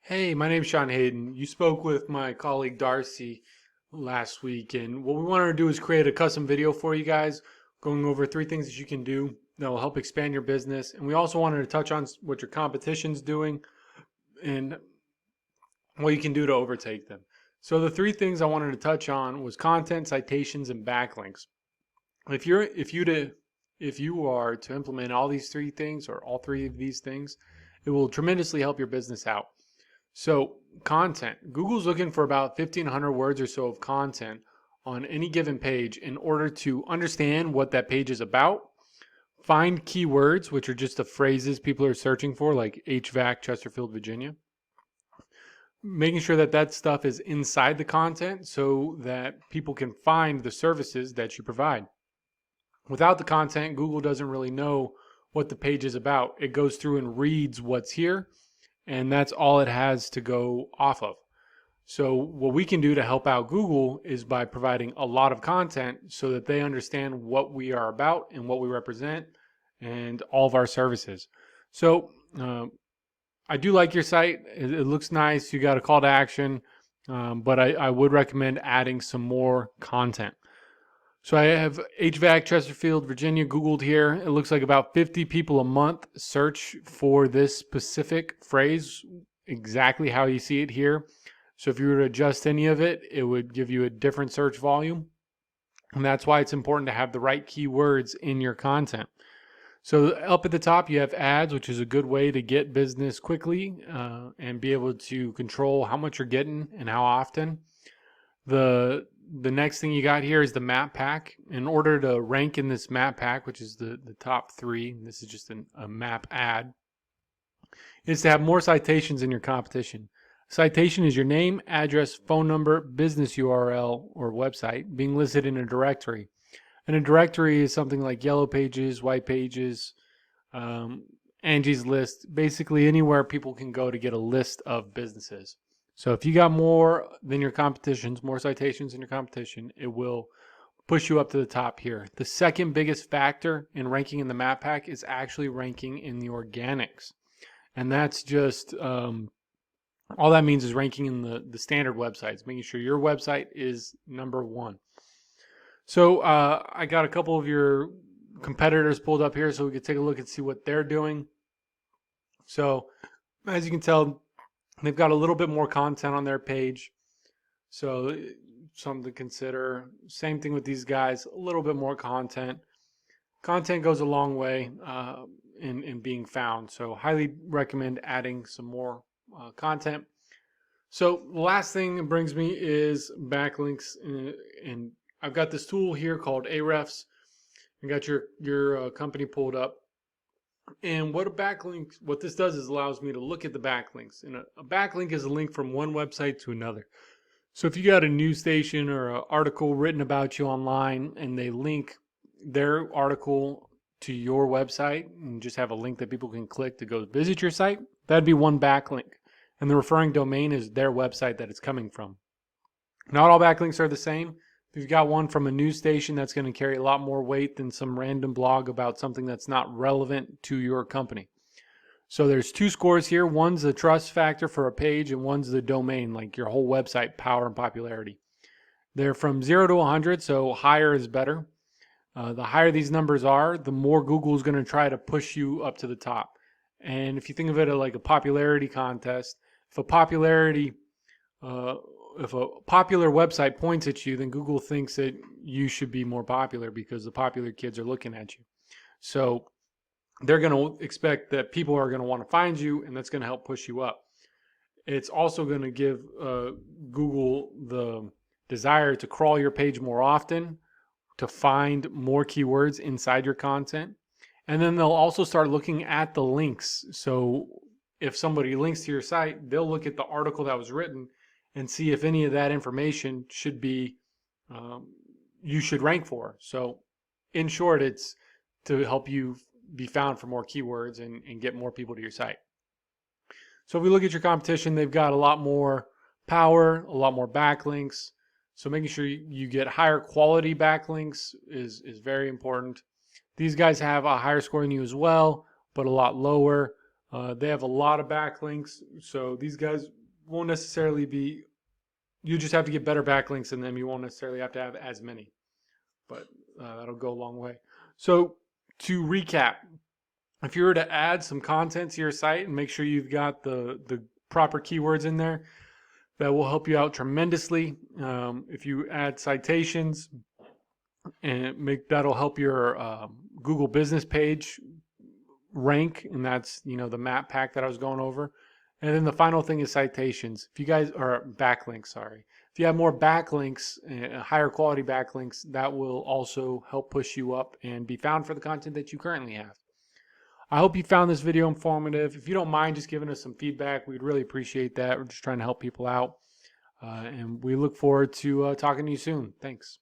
Hey, my name's Sean Hayden. You spoke with my colleague Darcy last week, and what we wanted to do is create a custom video for you guys, going over 3 things that you can do that will help expand your business. And we also wanted to touch on what your competition's doing and what you can do to overtake them. So the 3 things I wanted to touch on was content, citations, and backlinks. If you are to implement all these 3 things or all 3 of these things, it will tremendously help your business out. So content, Google's looking for about 1,500 words or so of content on any given page in order to understand what that page is about, find keywords, which are just the phrases people are searching for, like HVAC, Chesterfield, Virginia, making sure that that stuff is inside the content so that people can find the services that you provide. Without the content, Google doesn't really know what the page is about. It goes through and reads what's here, and that's all it has to go off of. So what we can do to help out Google is by providing a lot of content so that they understand what we are about and what we represent and all of our services. So I do like your site. It looks nice. You got a call to action, but I would recommend adding some more content. So I have HVAC Chesterfield, Virginia Googled here. It looks like about 50 people a month search for this specific phrase, exactly how you see it here. So if you were to adjust any of it, it would give you a different search volume. And that's why it's important to have the right keywords in your content. So up at the top, you have ads, which is a good way to get business quickly and be able to control how much you're getting and how often. The next thing you got here is the map pack. In order to rank in this map pack, which is the top 3, this is just a map ad, is to have more citations in your competition. Citation is your name, address, phone number, business URL, or website being listed in a directory. And a directory is something like Yellow Pages, White Pages, Angie's List, basically anywhere people can go to get a list of businesses. So if you got more than your competitions, more citations than your competition, it will push you up to the top here. The second biggest factor in ranking in the map pack is actually ranking in the organics. And that's just all that means is ranking in the standard websites, making sure your website is number 1. So I got a couple of your competitors pulled up here so we could take a look and see what they're doing. So as you can tell, they've got a little bit more content on their page. So something to consider. Same thing with these guys, a little bit more content. Content goes a long way in being found. So highly recommend adding some more content. So the last thing it brings me is backlinks, and I've got this tool here called Ahrefs. You got your company pulled up, and what this does is allows me to look at the backlinks. And a backlink is a link from one website to another. So if you got a news station or an article written about you online, and they link their article to your website and just have a link that people can click to go visit your site, that'd be one backlink. And the referring domain is their website that it's coming from. Not all backlinks are the same. If you've got one from a news station, that's going to carry a lot more weight than some random blog about something that's not relevant to your company. So there's 2 scores here. One's the trust factor for a page, and one's the domain, like your whole website power and popularity. They're from 0 to 100, so higher is better. The higher these numbers are, the more Google is going to try to push you up to the top. And if you think of it like a popularity contest, if a popular website points at you, then Google thinks that you should be more popular because the popular kids are looking at you. So they're going to expect that people are going to want to find you, and that's going to help push you up. It's also going to give Google the desire to crawl your page more often, to find more keywords inside your content. And then they'll also start looking at the links. So if somebody links to your site, they'll look at the article that was written and see if any of that information should be, you should rank for. So in short, it's to help you be found for more keywords and get more people to your site. So if we look at your competition, they've got a lot more power, a lot more backlinks. So making sure you get higher quality backlinks is very important. These guys have a higher score than you as well, but a lot lower. They have a lot of backlinks, so these guys won't necessarily be, you just have to get better backlinks than them. You won't necessarily have to have as many, but that'll go a long way. So to recap, if you were to add some content to your site and make sure you've got the proper keywords in there, that will help you out tremendously. If you add citations, and that'll help your Google business page rank, and that's the map pack that I was going over. And then the final thing is citations. If you guys are backlinks, sorry. If you have more backlinks, higher quality backlinks, that will also help push you up and be found for the content that you currently have. I hope you found this video informative. If you don't mind just giving us some feedback, we'd really appreciate that. We're just trying to help people out. And we look forward to talking to you soon. Thanks.